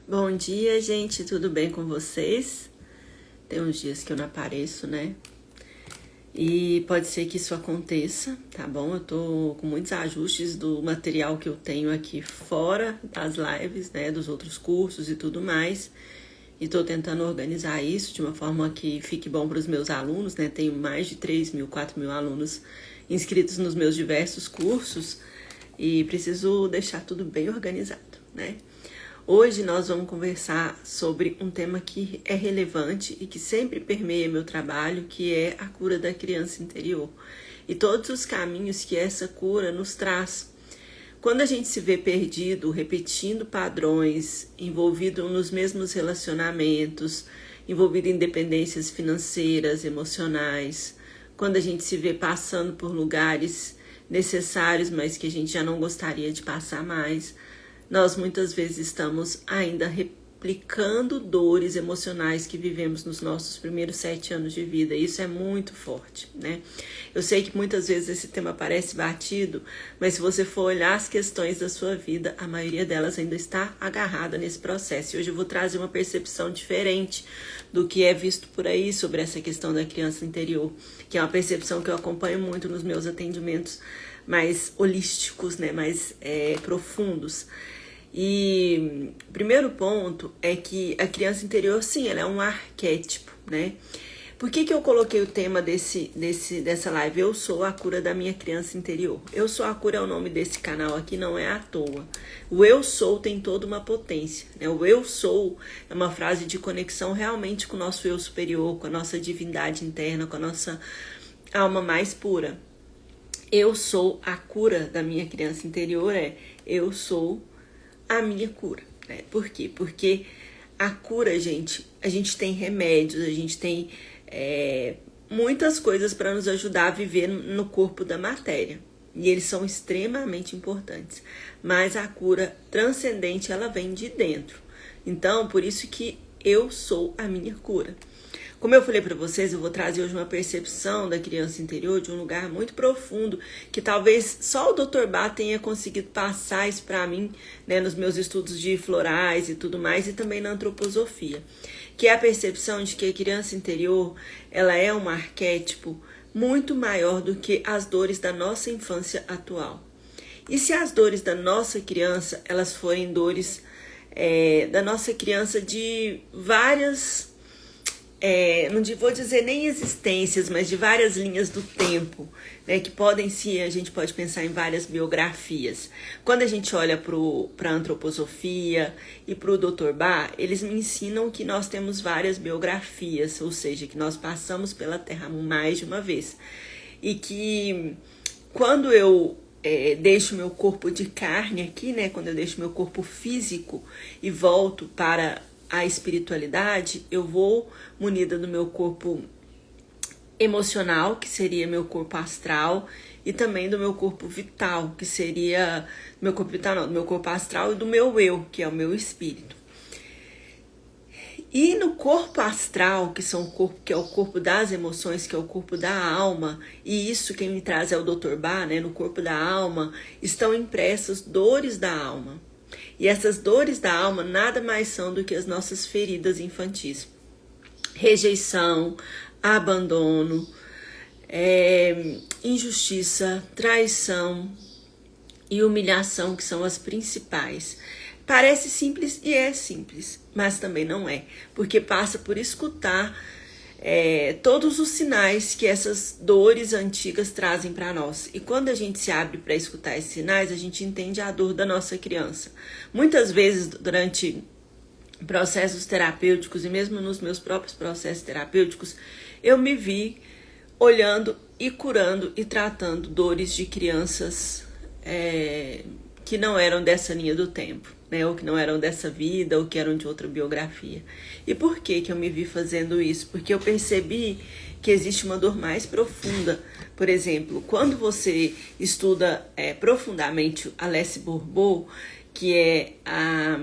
Bom dia, gente, tudo bem com vocês? Tem uns dias que eu não apareço, né? E pode ser que isso aconteça, tá bom? Eu tô com muitos ajustes do material que eu tenho aqui fora das lives, né? Dos outros cursos e tudo mais. E tô tentando organizar isso de uma forma que fique bom para os meus alunos, né? Tenho mais de 3.000, 4.000 alunos inscritos nos meus diversos cursos e preciso deixar tudo bem organizado, né? Hoje nós vamos conversar sobre um tema que é relevante e que sempre permeia meu trabalho, que é a cura da criança interior e todos os caminhos que essa cura nos traz. Quando a gente se vê perdido, repetindo padrões, envolvido nos mesmos relacionamentos, envolvido em dependências financeiras, emocionais, quando a gente se vê passando por lugares necessários, mas que a gente já não gostaria de passar mais, nós muitas vezes estamos ainda replicando dores emocionais que vivemos nos nossos primeiros 7 anos de vida. Isso é muito forte, né? Eu sei que muitas vezes esse tema parece batido, mas se você for olhar as questões da sua vida, a maioria delas ainda está agarrada nesse processo. E hoje eu vou trazer uma percepção diferente do que é visto por aí sobre essa questão da criança interior, que é uma percepção que eu acompanho muito nos meus atendimentos mais holísticos, né? Mais profundos. E o primeiro ponto é que a criança interior, sim, ela é um arquétipo, né? Por que eu coloquei o tema dessa live? Eu sou a cura da minha criança interior. Eu sou a cura é o nome desse canal aqui, não é à toa. O eu sou tem toda uma potência, né? O eu sou é uma frase de conexão realmente com o nosso eu superior, com a nossa divindade interna, com a nossa alma mais pura. Eu sou a cura da minha criança interior, eu sou a minha cura, né? Por quê? Porque a cura, a gente tem remédios, a gente tem muitas coisas para nos ajudar a viver no corpo da matéria. E eles são extremamente importantes. Mas a cura transcendente, ela vem de dentro. Então, por isso que eu sou a minha cura. Como eu falei para vocês, eu vou trazer hoje uma percepção da criança interior de um lugar muito profundo, que talvez só o Dr. Bá tenha conseguido passar isso para mim, né, nos meus estudos de florais e tudo mais, e também na antroposofia, que é a percepção de que a criança interior, ela é um arquétipo muito maior do que as dores da nossa infância atual. E se as dores da nossa criança, elas forem dores da nossa criança de várias... não vou dizer nem existências, mas de várias linhas do tempo, né, que podem ser, a gente pode pensar em várias biografias. Quando a gente olha para a antroposofia e para o Dr. Bá, eles me ensinam que nós temos várias biografias, ou seja, que nós passamos pela Terra mais de uma vez. E que quando eu deixo meu corpo de carne aqui, né, quando eu deixo meu corpo físico e volto para a espiritualidade, eu vou munida do meu corpo emocional, que seria meu corpo astral, e também do meu corpo vital, que seria meu corpo vital, não, do meu corpo astral e do meu eu, que é o meu espírito. E no corpo astral, que é o corpo das emoções, que é o corpo da alma, e isso quem me traz é o Dr. Bá, né? No corpo da alma estão impressas dores da alma. E essas dores da alma nada mais são do que as nossas feridas infantis. Rejeição, abandono, injustiça, traição e humilhação, que são as principais. Parece simples e é simples, mas também não é, porque passa por escutar todos os sinais que essas dores antigas trazem para nós. E quando a gente se abre para escutar esses sinais, a gente entende a dor da nossa criança. Muitas vezes, durante processos terapêuticos e mesmo nos meus próprios processos terapêuticos, eu me vi olhando e curando e tratando dores de crianças que não eram dessa linha do tempo, né? Ou que não eram dessa vida, ou que eram de outra biografia. E por que eu me vi fazendo isso? Porque eu percebi que existe uma dor mais profunda. Por exemplo, quando você estuda profundamente Alesse Bourbeau, que é a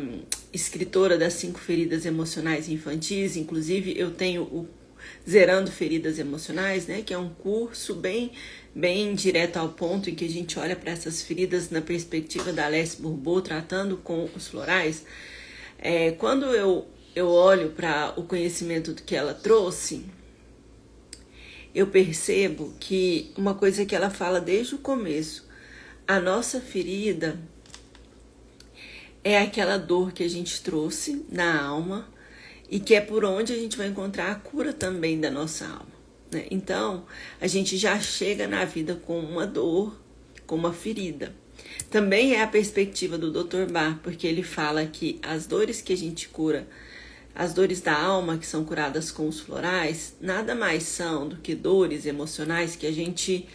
escritora das 5 feridas emocionais infantis, inclusive eu tenho o Zerando Feridas Emocionais, né, que é um curso bem direto ao ponto, em que a gente olha para essas feridas na perspectiva da Alesse Bourbeau, tratando com os florais. Quando eu olho para o conhecimento que ela trouxe, eu percebo que uma coisa que ela fala desde o começo, a nossa ferida é aquela dor que a gente trouxe na alma e que é por onde a gente vai encontrar a cura também da nossa alma, né? Então, a gente já chega na vida com uma dor, com uma ferida. Também é a perspectiva do Dr. Bach, porque ele fala que as dores que a gente cura, as dores da alma que são curadas com os florais, nada mais são do que dores emocionais que a gente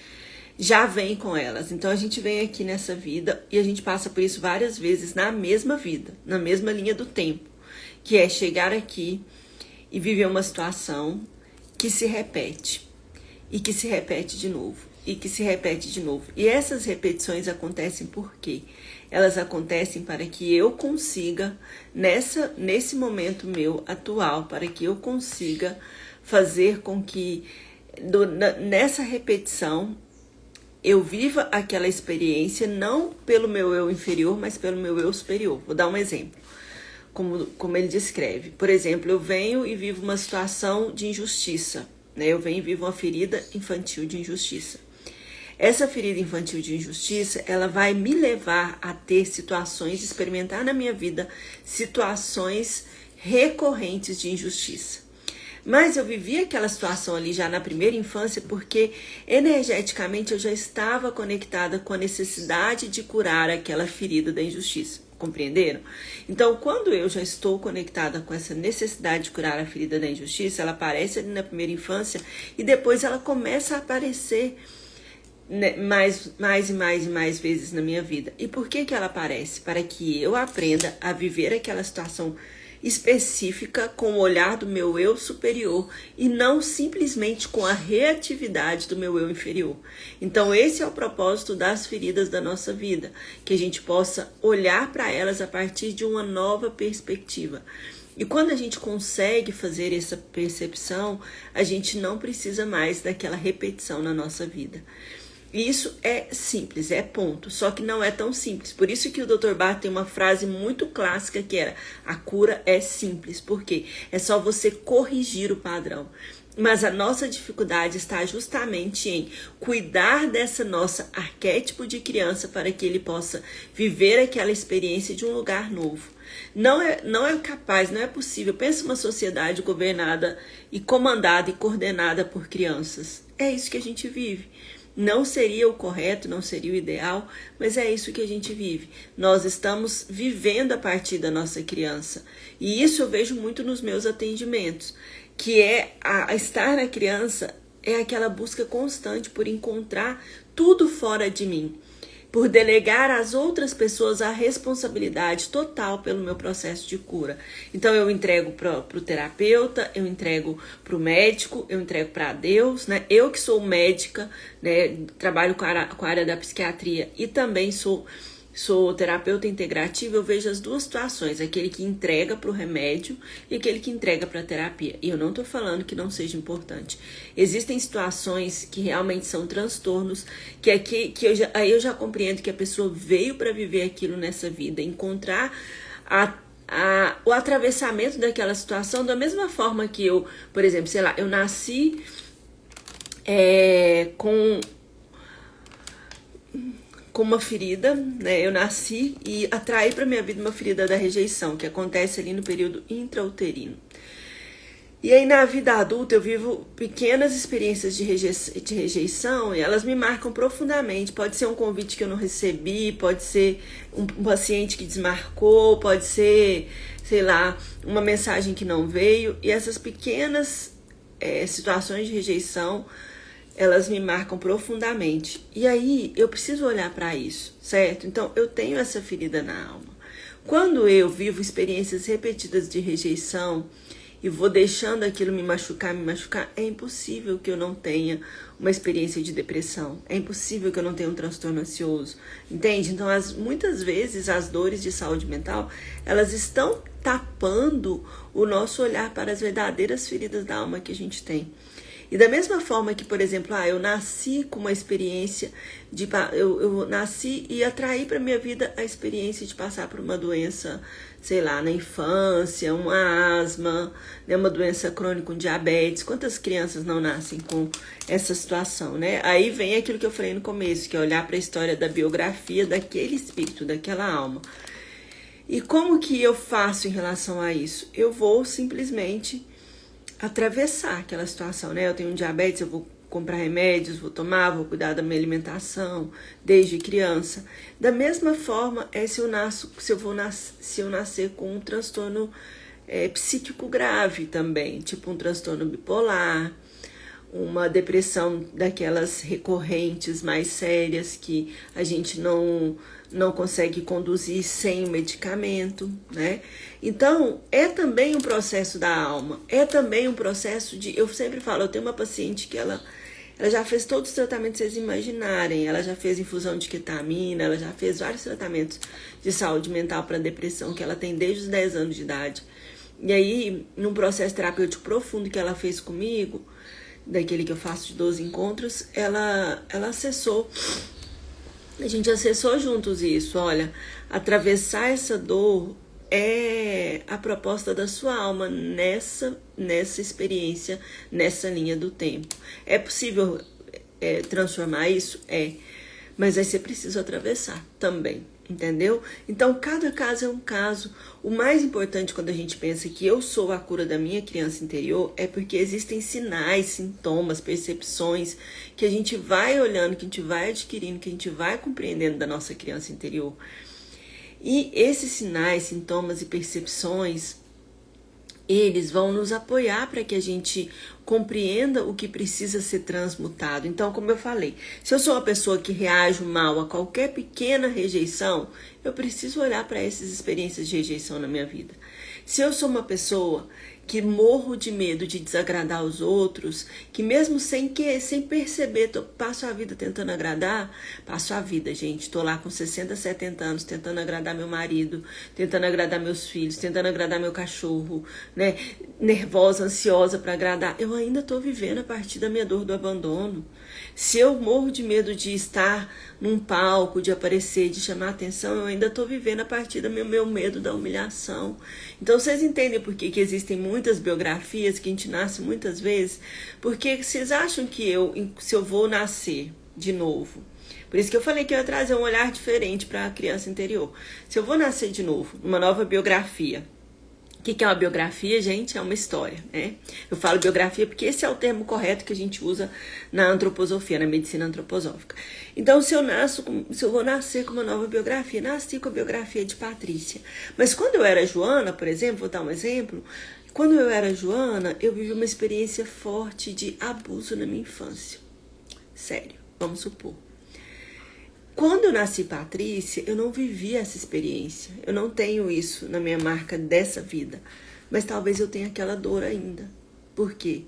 já vem com elas. Então a gente vem aqui nessa vida e a gente passa por isso várias vezes na mesma vida, na mesma linha do tempo, que é chegar aqui e viver uma situação que se repete e que se repete de novo e que se repete de novo. E essas repetições acontecem por quê? Elas acontecem para que eu consiga, nesse momento meu atual, para que eu consiga fazer com que nessa repetição eu viva aquela experiência não pelo meu eu inferior, mas pelo meu eu superior. Vou dar um exemplo, como ele descreve. Por exemplo, eu venho e vivo uma situação de injustiça, né? Eu venho e vivo uma ferida infantil de injustiça. Essa ferida infantil de injustiça, ela vai me levar a ter situações, experimentar na minha vida situações recorrentes de injustiça. Mas eu vivi aquela situação ali já na primeira infância porque energeticamente eu já estava conectada com a necessidade de curar aquela ferida da injustiça. Compreenderam? Então, quando eu já estou conectada com essa necessidade de curar a ferida da injustiça, ela aparece ali na primeira infância e depois ela começa a aparecer mais vezes na minha vida. E por que ela aparece? Para que eu aprenda a viver aquela situação específica com o olhar do meu eu superior e não simplesmente com a reatividade do meu eu inferior. Então esse é o propósito das feridas da nossa vida, que a gente possa olhar para elas a partir de uma nova perspectiva. E quando a gente consegue fazer essa percepção, a gente não precisa mais daquela repetição na nossa vida. E isso é simples, é ponto, só que não é tão simples. Por isso que o Dr. Bach tem uma frase muito clássica que era: a cura é simples, porque é só você corrigir o padrão. Mas a nossa dificuldade está justamente em cuidar dessa nossa arquétipo de criança para que ele possa viver aquela experiência de um lugar novo. Não é capaz, não é possível. Pensa uma sociedade governada e comandada e coordenada por crianças. É isso que a gente vive. Não seria o correto, não seria o ideal, mas é isso que a gente vive. Nós estamos vivendo a partir da nossa criança. E isso eu vejo muito nos meus atendimentos, que é a estar na criança é aquela busca constante por encontrar tudo fora de mim, por delegar às outras pessoas a responsabilidade total pelo meu processo de cura. Então eu entrego para o terapeuta, eu entrego para o médico, eu entrego para Deus, né? Eu que sou médica, né? Trabalho com a área da psiquiatria e também sou terapeuta integrativa, eu vejo as duas situações, aquele que entrega para o remédio e aquele que entrega para a terapia. E eu não estou falando que não seja importante. Existem situações que realmente são transtornos, aí eu já compreendo que a pessoa veio para viver aquilo nessa vida, encontrar o atravessamento daquela situação da mesma forma que eu, por exemplo, sei lá, eu nasci com uma ferida, né? Eu nasci e atraí para minha vida uma ferida da rejeição, que acontece ali no período intrauterino. E aí na vida adulta eu vivo pequenas experiências de rejeição e elas me marcam profundamente. Pode ser um convite que eu não recebi, pode ser um paciente que desmarcou, pode ser, sei lá, uma mensagem que não veio. E essas pequenas situações de rejeição, elas me marcam profundamente. E aí eu preciso olhar para isso, certo? Então eu tenho essa ferida na alma. Quando eu vivo experiências repetidas de rejeição e vou deixando aquilo me machucar, é impossível que eu não tenha uma experiência de depressão. É impossível que eu não tenha um transtorno ansioso. Entende? Então muitas vezes as dores de saúde mental, elas estão tapando o nosso olhar para as verdadeiras feridas da alma que a gente tem. E da mesma forma que, por exemplo, eu nasci com uma experiência eu nasci e atraí para minha vida a experiência de passar por uma doença, sei lá, na infância, uma asma, né, uma doença crônica, um diabetes. Quantas crianças não nascem com essa situação, né? Aí vem aquilo que eu falei no começo, que é olhar para a história da biografia daquele espírito, daquela alma. E como que eu faço em relação a isso? Eu vou simplesmente atravessar aquela situação, né? Eu tenho um diabetes, eu vou comprar remédios, vou tomar, vou cuidar da minha alimentação desde criança. Da mesma forma se eu nascer com um transtorno psíquico grave também, tipo um transtorno bipolar, uma depressão daquelas recorrentes mais sérias que a gente não consegue conduzir sem medicamento, né? Então, é também um processo da alma, é também um processo eu sempre falo, eu tenho uma paciente que ela já fez todos os tratamentos que vocês imaginarem, ela já fez infusão de ketamina, ela já fez vários tratamentos de saúde mental para depressão que ela tem desde os 10 anos de idade. E aí, num processo terapêutico profundo que ela fez comigo, daquele que eu faço de 12 encontros, ela acessou, a gente acessou juntos isso. Olha, atravessar essa dor é a proposta da sua alma nessa experiência, nessa linha do tempo. É possível transformar isso? Mas aí você precisa atravessar também, entendeu? Então, cada caso é um caso. O mais importante quando a gente pensa que eu sou a cura da minha criança interior é porque existem sinais, sintomas, percepções que a gente vai olhando, que a gente vai adquirindo, que a gente vai compreendendo da nossa criança interior. E esses sinais, sintomas e percepções, eles vão nos apoiar para que a gente compreenda o que precisa ser transmutado. Então, como eu falei, se eu sou uma pessoa que reage mal a qualquer pequena rejeição, eu preciso olhar para essas experiências de rejeição na minha vida. Se eu sou uma pessoa que morro de medo de desagradar os outros, que mesmo sem perceber, passo a vida tentando agradar, passo a vida, gente, tô lá com 60, 70 anos tentando agradar meu marido, tentando agradar meus filhos, tentando agradar meu cachorro, né, nervosa, ansiosa para agradar, eu ainda tô vivendo a partir da minha dor do abandono. Se eu morro de medo de estar num palco, de aparecer, de chamar atenção, eu ainda estou vivendo a partir do meu medo da humilhação. Então, vocês entendem por que existem muitas biografias, que a gente nasce muitas vezes? Porque vocês acham que se eu vou nascer de novo, por isso que eu falei que eu ia trazer um olhar diferente para a criança interior. Se eu vou nascer de novo, uma nova biografia, o que é uma biografia, gente? É uma história, né? Eu falo biografia porque esse é o termo correto que a gente usa na antroposofia, na medicina antroposófica. Então, se eu vou nascer com uma nova biografia, nasci com a biografia de Patrícia. Mas quando eu era Joana, por exemplo, vou dar um exemplo, quando eu era Joana, eu vivi uma experiência forte de abuso na minha infância. Sério, vamos supor. Quando eu nasci Patrícia, eu não vivi essa experiência. Eu não tenho isso na minha marca dessa vida. Mas talvez eu tenha aquela dor ainda. Por quê?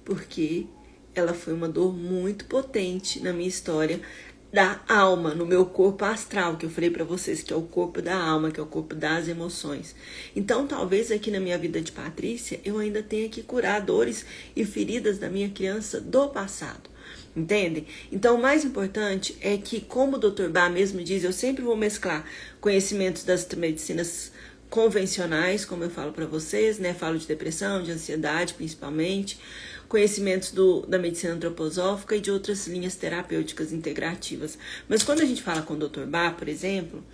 Porque ela foi uma dor muito potente na minha história da alma, no meu corpo astral, que eu falei pra vocês, que é o corpo da alma, que é o corpo das emoções. Então, talvez aqui na minha vida de Patrícia, eu ainda tenha que curar dores e feridas da minha criança do passado. Entendem? Então, o mais importante é que, como o Dr. Bach mesmo diz, eu sempre vou mesclar conhecimentos das medicinas convencionais, como eu falo para vocês, né? Falo de depressão, de ansiedade, principalmente, conhecimentos da medicina antroposófica e de outras linhas terapêuticas integrativas. Mas quando a gente fala com o Dr. Bach, por exemplo,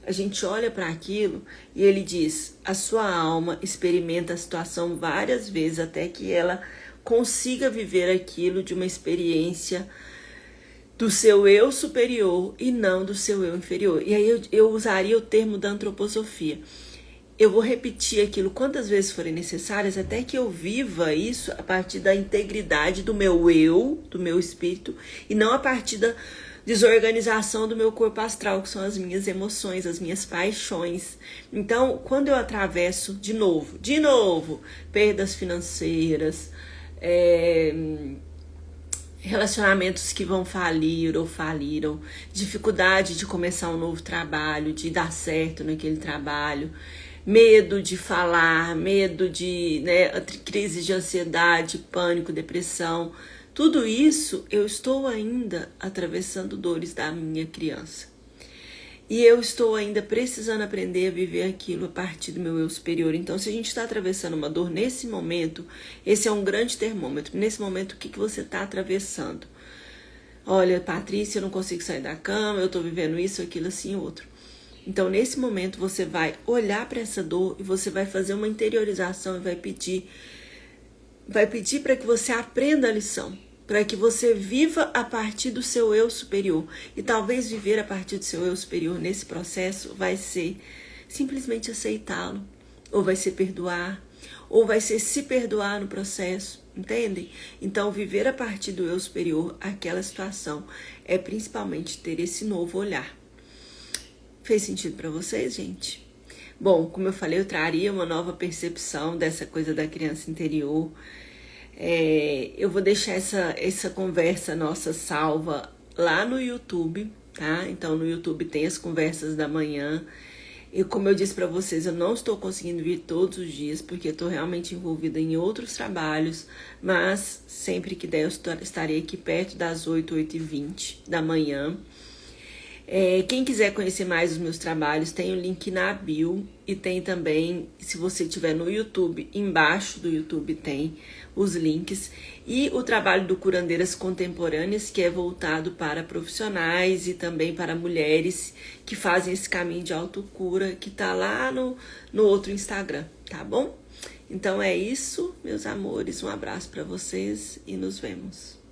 a gente olha para aquilo e ele diz: a sua alma experimenta a situação várias vezes até que ela consiga viver aquilo de uma experiência do seu eu superior e não do seu eu inferior. E aí eu usaria o termo da antroposofia. Eu vou repetir aquilo quantas vezes forem necessárias até que eu viva isso a partir da integridade do meu eu, do meu espírito, e não a partir da desorganização do meu corpo astral, que são as minhas emoções, as minhas paixões. Então, quando eu atravesso de novo, perdas financeiras, relacionamentos que vão falir ou faliram, dificuldade de começar um novo trabalho, de dar certo naquele trabalho, medo de falar, medo de, né, crises de ansiedade, pânico, depressão. Tudo isso eu estou ainda atravessando dores da minha criança. E eu estou ainda precisando aprender a viver aquilo a partir do meu eu superior. Então, se a gente está atravessando uma dor nesse momento, esse é um grande termômetro. Nesse momento, o que você está atravessando? Olha, Patrícia, eu não consigo sair da cama, eu estou vivendo isso, aquilo, assim, outro. Então, nesse momento, você vai olhar para essa dor e você vai fazer uma interiorização e vai pedir para que você aprenda a lição, para que você viva a partir do seu eu superior. E talvez viver a partir do seu eu superior nesse processo vai ser simplesmente aceitá-lo, ou vai ser perdoar, ou vai ser se perdoar no processo, entendem? Então, viver a partir do eu superior, aquela situação, é principalmente ter esse novo olhar. Fez sentido para vocês, gente? Bom, como eu falei, eu traria uma nova percepção dessa coisa da criança interior. Eu vou deixar essa conversa nossa salva lá no YouTube, tá? Então, no YouTube tem as conversas da manhã. E como eu disse para vocês, eu não estou conseguindo vir todos os dias, porque eu estou realmente envolvida em outros trabalhos, mas sempre que der eu estarei aqui perto das 8h20 da manhã. Quem quiser conhecer mais os meus trabalhos, tem o link na bio e tem também, se você estiver no YouTube, embaixo do YouTube tem os links. E o trabalho do Curandeiras Contemporâneas, que é voltado para profissionais e também para mulheres que fazem esse caminho de autocura, que tá lá no outro Instagram, tá bom? Então é isso, meus amores, um abraço para vocês e nos vemos.